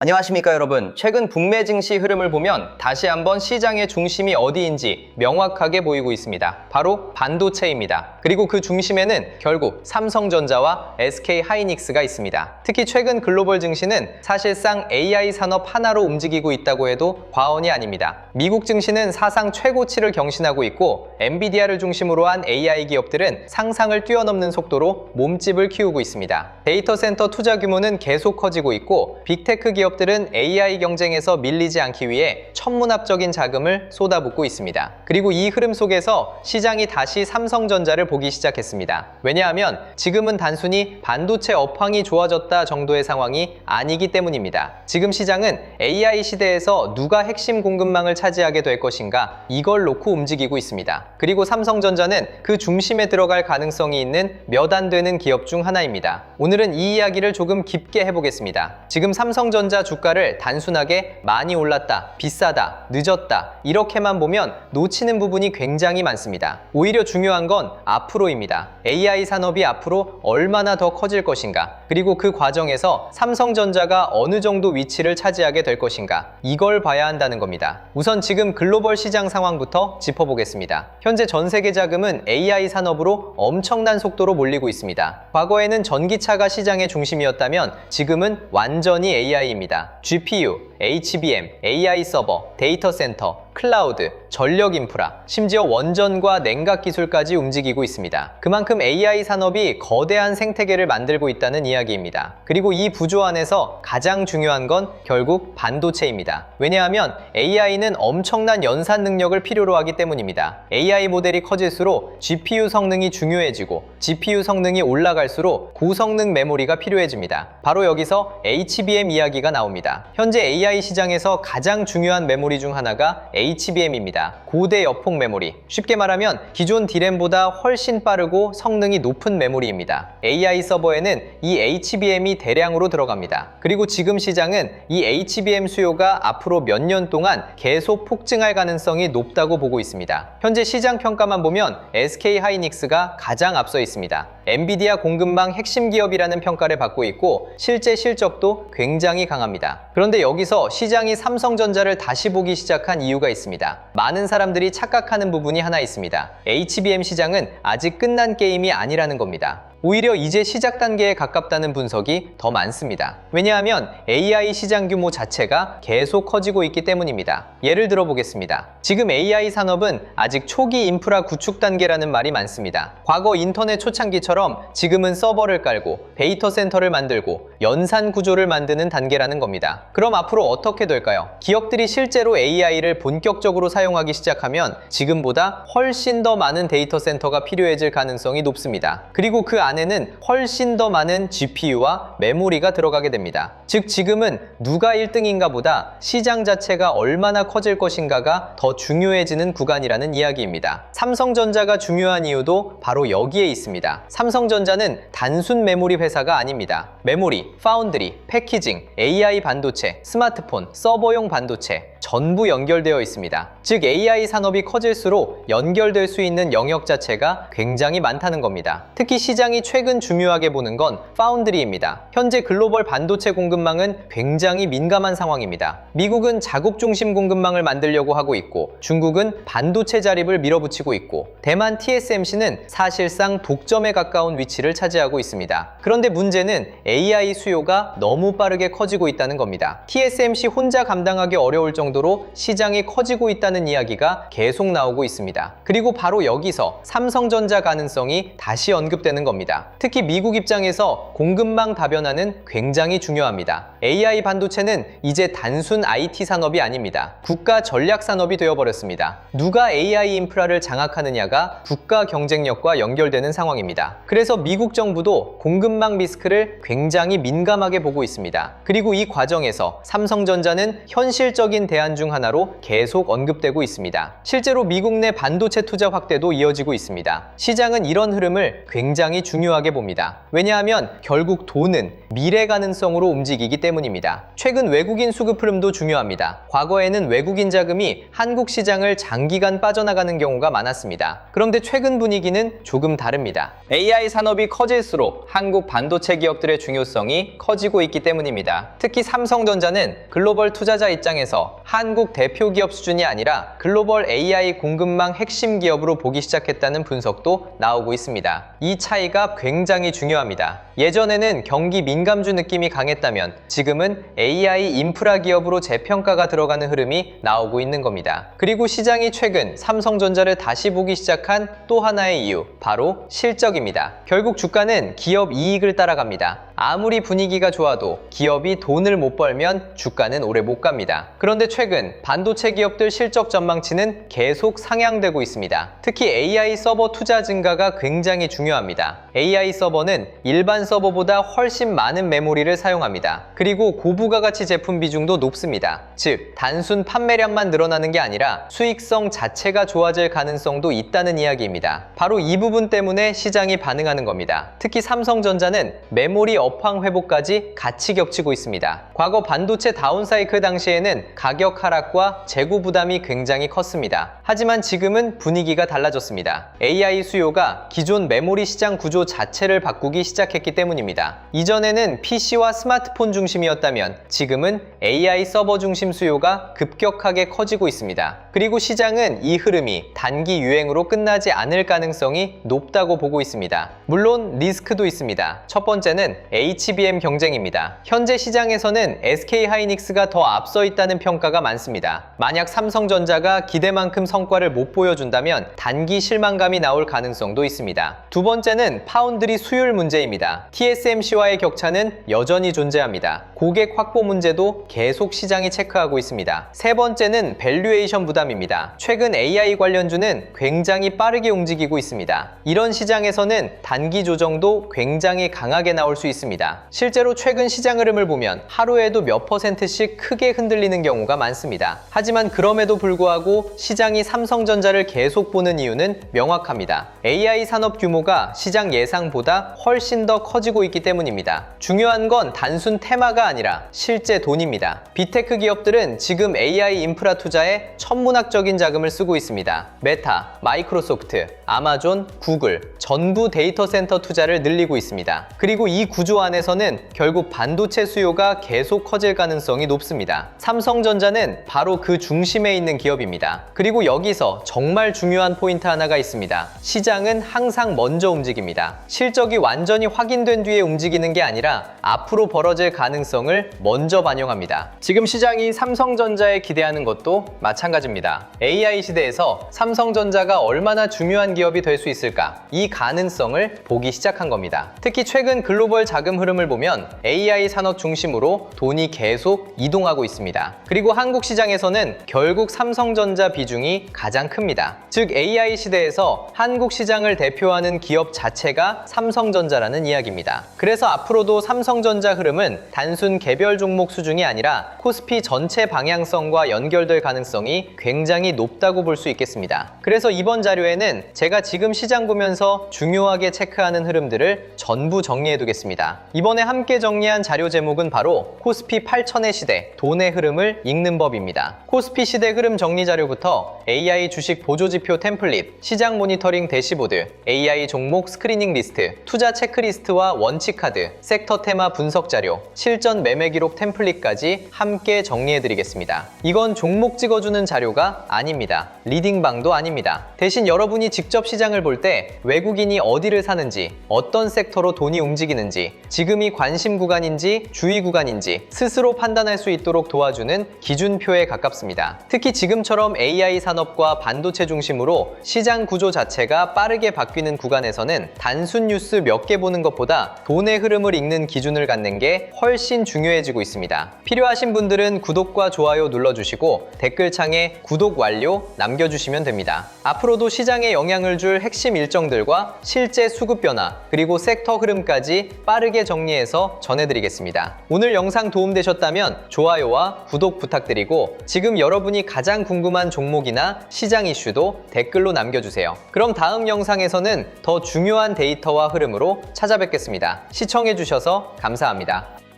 안녕하십니까 여러분. 최근 북미 증시 흐름을 보면 다시 한번 시장의 중심이 어디인지 명확하게 보이고 있습니다. 바로 반도체입니다. 그리고 그 중심에는 결국 삼성전자와 SK하이닉스가 있습니다. 특히 최근 글로벌 증시는 사실상 AI 산업 하나로 움직이고 있다고 해도 과언이 아닙니다. 미국 증시는 사상 최고치를 경신하고 있고 엔비디아를 중심으로 한 AI 기업들은 상상을 뛰어넘는 속도로 몸집을 키우고 있습니다. 데이터 센터 투자 규모는 계속 커지고 있고 빅테크 기업들은 AI 경쟁에서 밀리지 않기 위해 천문학적인 자금을 쏟아붓고 있습니다. 그리고 이 흐름 속에서 시장이 다시 삼성전자를 보기 시작했습니다. 왜냐하면 지금은 단순히 반도체 업황이 좋아졌다 정도의 상황이 아니기 때문입니다. 지금 시장은 AI 시대에서 누가 핵심 공급망을 차지하게 될 것인가 이걸 놓고 움직이고 있습니다. 그리고 삼성전자는 그 중심에 들어갈 가능성이 있는 몇 안 되는 기업 중 하나입니다. 오늘은 이 이야기를 조금 깊게 해보겠습니다. 지금 삼성전자 주가를 단순하게 많이 올랐다, 비싸다, 늦었다 이렇게만 보면 놓치는 부분이 굉장히 많습니다. 오히려 중요한 건 앞으로입니다. AI 산업이 앞으로 얼마나 더 커질 것인가, 그리고 그 과정에서 삼성전자가 어느 정도 위치를 차지하게 될 것인가, 이걸 봐야 한다는 겁니다. 우선 지금 글로벌 시장 상황부터 짚어보겠습니다. 현재 전 세계 자금은 AI 산업으로 엄청난 속도로 몰리고 있습니다. 과거에는 전기차가 시장의 중심이었다면 지금은 완전히 AI입니다. GPU, HBM, AI 서버, 데이터 센터, 클라우드, 전력 인프라, 심지어 원전과 냉각 기술까지 움직이고 있습니다. 그만큼 AI 산업이 거대한 생태계를 만들고 있다는 이야기입니다. 그리고 이 구조 안에서 가장 중요한 건 결국 반도체입니다. 왜냐하면 AI는 엄청난 연산 능력을 필요로 하기 때문입니다. AI 모델이 커질수록 GPU 성능이 중요해지고 GPU 성능이 올라갈수록 고성능 메모리가 필요해집니다. 바로 여기서 HBM 이야기가 나옵니다. 현재 AI 시장에서 가장 중요한 메모리 중 하나가 HBM입니다. 고대 여폭 메모리. 쉽게 말하면 기존 D램보다 훨씬 빠르고 성능이 높은 메모리입니다. AI 서버에는 이 HBM이 대량으로 들어갑니다. 그리고 지금 시장은 이 HBM 수요가 앞으로 몇 년 동안 계속 폭증할 가능성이 높다고 보고 있습니다. 현재 시장 평가만 보면 SK하이닉스가 가장 앞서 있습니다. 엔비디아 공급망 핵심 기업이라는 평가를 받고 있고 실제 실적도 굉장히 강합니다. 그런데 여기서 시장이 삼성전자를 다시 보기 시작한 이유가 있습니다. 많은 사람들이 착각하는 부분이 하나 있습니다. HBM 시장은 아직 끝난 게임이 아니라는 겁니다. 오히려 이제 시작 단계에 가깝다는 분석이 더 많습니다. 왜냐하면 AI 시장 규모 자체가 계속 커지고 있기 때문입니다. 예를 들어 보겠습니다. 지금 AI 산업은 아직 초기 인프라 구축 단계라는 말이 많습니다. 과거 인터넷 초창기처럼 지금은 서버를 깔고 데이터 센터를 만들고 연산 구조를 만드는 단계라는 겁니다. 그럼 앞으로 어떻게 될까요? 기업들이 실제로 AI를 본격적으로 사용하기 시작하면 지금보다 훨씬 더 많은 데이터 센터가 필요해질 가능성이 높습니다. 그리고 그 안에는 훨씬 더 많은 GPU와 메모리가 들어가게 됩니다. 즉 지금은 누가 1등인가 보다 시장 자체가 얼마나 커질 것인가가 더 중요해지는 구간이라는 이야기입니다. 삼성전자가 중요한 이유도 바로 여기에 있습니다. 삼성전자는 단순 메모리 회사가 아닙니다. 메모리, 파운드리, 패키징, AI 반도체, 스마트폰, 서버용 반도체 전부 연결되어 있습니다. 즉 AI 산업이 커질수록 연결될 수 있는 영역 자체가 굉장히 많다는 겁니다. 특히 시장이 최근 중요하게 보는 건 파운드리입니다. 현재 글로벌 반도체 공급망은 굉장히 민감한 상황입니다. 미국은 자국 중심 공급망을 만들려고 하고 있고 중국은 반도체 자립을 밀어붙이고 있고 대만 TSMC는 사실상 독점에 가까운 위치를 차지하고 있습니다. 그런데 문제는 AI 수요가 너무 빠르게 커지고 있다는 겁니다. TSMC 혼자 감당하기 어려울 정도로 시장이 커지고 있다는 이야기가 계속 나오고 있습니다. 그리고 바로 여기서 삼성전자 가능성이 다시 언급되는 겁니다. 특히 미국 입장에서 공급망 다변화는 굉장히 중요합니다. AI 반도체는 이제 단순 IT 산업이 아닙니다. 국가 전략 산업이 되어버렸습니다. 누가 AI 인프라를 장악하느냐가 국가 경쟁력과 연결되는 상황입니다. 그래서 미국 정부도 공급망 리스크를 굉장히 민감하게 보고 있습니다. 그리고 이 과정에서 삼성전자는 현실적인 대안 대안 중 하나로 계속 언급되고 있습니다. 실제로 미국 내 반도체 투자 확대도 이어지고 있습니다. 시장은 이런 흐름을 굉장히 중요하게 봅니다. 왜냐하면 결국 돈은 미래 가능성으로 움직이기 때문입니다. 최근 외국인 수급 흐름도 중요합니다. 과거에는 외국인 자금이 한국 시장을 장기간 빠져나가는 경우가 많았습니다. 그런데 최근 분위기는 조금 다릅니다. AI 산업이 커질수록 한국 반도체 기업들의 중요성이 커지고 있기 때문입니다. 특히 삼성전자는 글로벌 투자자 입장에서 한국 대표 기업 수준이 아니라 글로벌 AI 공급망 핵심 기업으로 보기 시작했다는 분석도 나오고 있습니다. 이 차이가 굉장히 중요합니다. 예전에는 경기 민감주 느낌이 강했다면 지금은 AI 인프라 기업으로 재평가가 들어가는 흐름이 나오고 있는 겁니다. 그리고 시장이 최근 삼성전자를 다시 보기 시작한 또 하나의 이유, 바로 실적입니다. 결국 주가는 기업 이익을 따라갑니다. 아무리 분위기가 좋아도 기업이 돈을 못 벌면 주가는 오래 못 갑니다. 그런데 최근 반도체 기업들 실적 전망치는 계속 상향되고 있습니다. 특히 AI 서버 투자 증가가 굉장히 중요합니다. AI 서버는 일반 서버보다 훨씬 많은 메모리를 사용합니다. 그리고 고부가가치 제품 비중도 높습니다. 즉, 단순 판매량만 늘어나는 게 아니라 수익성 자체가 좋아질 가능성도 있다는 이야기입니다. 바로 이 부분 때문에 시장이 반응하는 겁니다. 특히 삼성전자는 메모리 업황 회복까지 같이 겹치고 있습니다. 과거 반도체 다운사이클 당시에는 가격 하락과 재고 부담이 굉장히 컸습니다. 하지만 지금은 분위기가 달라졌습니다. AI 수요가 기존 메모리 시장 구조 자체를 바꾸기 시작했기 때문입니다. 이전에는 PC와 스마트폰 중심이었다면 지금은 AI 서버 중심 수요가 급격하게 커지고 있습니다. 그리고 시장은 이 흐름이 단기 유행으로 끝나지 않을 가능성이 높다고 보고 있습니다. 물론 리스크도 있습니다. 첫 번째는 HBM 경쟁입니다. 현재 시장에서는 SK하이닉스가 더 앞서 있다는 평가가 많습니다. 만약 삼성전자가 기대만큼 성과를 못 보여준다면 단기 실망감이 나올 가능성도 있습니다. 두 번째는 파운드리 수율 문제입니다. TSMC와의 격차는 여전히 존재합니다. 고객 확보 문제도 계속 시장이 체크하고 있습니다. 세 번째는 밸류에이션 부담입니다. 최근 AI 관련주는 굉장히 빠르게 움직이고 있습니다. 이런 시장에서는 단기 조정도 굉장히 강하게 나올 수 있습니다. 실제로 최근 시장 흐름을 보면 하루에도 몇 %씩 크게 흔들리는 경우가 많습니다. 하지만 그럼에도 불구하고 시장이 삼성전자를 계속 보는 이유는 명확합니다. AI 산업 규모가 시장 예상보다 훨씬 더 커지고 있기 때문입니다. 중요한 건 단순 테마가 아니라 실제 돈입니다. 빅테크 기업들은 지금 AI 인프라 투자에 천문학적인 자금을 쓰고 있습니다. 메타, 마이크로소프트, 아마존, 구글 전부 데이터 센터 투자를 늘리고 있습니다. 그리고 이 구조 안에서는 결국 반도체 수요가 계속 커질 가능성이 높습니다. 삼성전자는 바로 그 중심에 있는 기업입니다. 그리고 여기서 정말 중요한 포인트 하나가 있습니다. 시장은 항상 먼저 움직입니다. 실적이 완전히 확인된 뒤에 움직이는 게 아니라 앞으로 벌어질 가능성을 먼저 반영합니다. 지금 시장이 삼성전자에 기대하는 것도 마찬가지입니다. AI 시대에서 삼성전자가 얼마나 중요한 기업이 될 수 있을까? 이 가능성을 보기 시작한 겁니다. 특히 최근 글로벌 자금 흐름을 보면 AI 산업 중심으로 돈이 계속 이동하고 있습니다. 그리고 한국 시장에서는 결국 삼성전자 비중이 가장 큽니다. 즉 AI 시대에서 한국 시장을 대표하는 기업 자체가 삼성전자라는 이야기입니다. 그래서 앞으로도 삼성전자 흐름은 단순 개별 종목 수준이 아니라 코스피 전체 방향성과 연결될 가능성이 굉장히 높다고 볼 수 있겠습니다. 그래서 이번 자료에는 제가 지금 시장 보면서 중요하게 체크하는 흐름들을 전부 정리해 두겠습니다. 이번에 함께 정리한 자료 제목은 바로 코스피 8000의 시대, 돈의 흐름을 읽는 법입니다. 코스피 시대 흐름 정리 자료부터 AI 주식 보조지표 템플릿, 시장 모니터링 대시보드, AI 종목 스크리닝 리스트, 투자 체크리스트와 원칙 카드, 섹터 테마 분석 자료, 실전 매매 기록 템플릿까지 함께 정리해 드리겠습니다. 이건 종목 찍어주는 자료가 아닙니다. 리딩방도 아닙니다. 대신 여러분이 직접 시장을 볼 때 외국인이 어디를 사는지, 어떤 섹터로 돈이 움직이는지, 지금이 관심 구간인지 주의 구간인지 스스로 판단할 수 있도록 도와주는 기준표에 가깝습니다. 특히 지금처럼 AI 산업과 반도체 중심으로 시장 구조 자체가 빠르게 바뀌는 구간에서는 단순 단순 뉴스 몇 개 보는 것보다 돈의 흐름을 읽는 기준을 갖는 게 훨씬 중요해지고 있습니다. 필요하신 분들은 구독과 좋아요 눌러주시고 댓글창에 구독 완료 남겨주시면 됩니다. 앞으로도 시장에 영향을 줄 핵심 일정들과 실제 수급 변화, 그리고 섹터 흐름까지 빠르게 정리해서 전해드리겠습니다. 오늘 영상 도움되셨다면 좋아요와 구독 부탁드리고 지금 여러분이 가장 궁금한 종목이나 시장 이슈도 댓글로 남겨주세요. 그럼 다음 영상에서는 더 중요한 데이터와 흐름으로 찾아뵙겠습니다. 시청해주셔서 감사합니다.